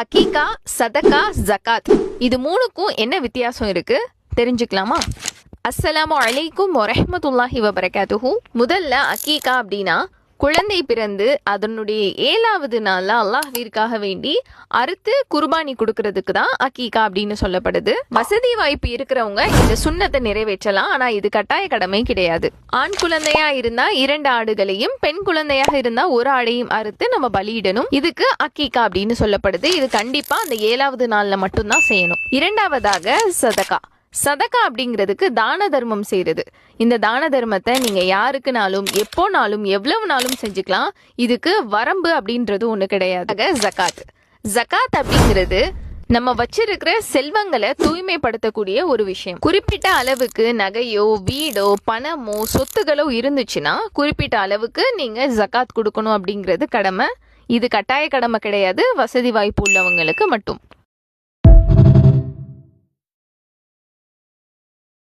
அகீகா, சதகா, ஜகாத் இது மூணுக்கும் என்ன வித்தியாசம் இருக்கு தெரிஞ்சுக்கலாமா? அஸ்ஸலாமு அலைக்கும் வரஹ்மத்துல்லாஹி வபரகாத்துஹு. முதல்ல அகீகா அப்படின்னா குழந்தை பிறந்து அதனுடைய 7வது நாள்ல அல்லாஹ்விற்காக வேண்டி அறுத்து குர்பானி கொடுக்கறதுக்கு தான் அகீகா அப்படின்னு சொல்லப்படுது. வசதி வாய்ப்பு இருக்கிறவங்க இந்த சுன்னத்தை நிறைவேற்றலாம், ஆனா இது கட்டாய கடமை கிடையாது. ஆண் குழந்தையா இருந்தா 2 ஆடுகளையும், பெண் குழந்தையாக இருந்தா 1 ஆடையும் அறுத்து நம்ம பலியிடணும். இதுக்கு அகீகா அப்படின்னு சொல்லப்படுது. இது கண்டிப்பா அந்த 7வது நாள்ல மட்டும்தான் செய்யணும். இரண்டாவதாக சதகா. சதகா அப்படிங்கிறதுக்கு தான தர்மம் செய்யறது. இந்த தான தர்மத்தை நீங்க யாருக்குனாலும் எப்போனாலும் எவ்வளவு நாளும் செஞ்சுக்கலாம். இதுக்கு வரம்பு அப்படின்றது ஒண்ணு கிடையாது. ஜகாத். ஜகாத் அப்படிங்கிறது நம்ம வச்சிருக்கிற செல்வங்களை தூய்மைப்படுத்தக்கூடிய ஒரு விஷயம். குறிப்பிட்ட அளவுக்கு நகையோ வீடோ பணமோ சொத்துகளோ இருந்துச்சுன்னா குறிப்பிட்ட அளவுக்கு நீங்க ஜகாத் கொடுக்கணும் அப்படிங்கிறது கடமை. இது கட்டாய கடமை கிடையாது, வசதி வாய்ப்பு உள்ளவங்களுக்கு மட்டும்.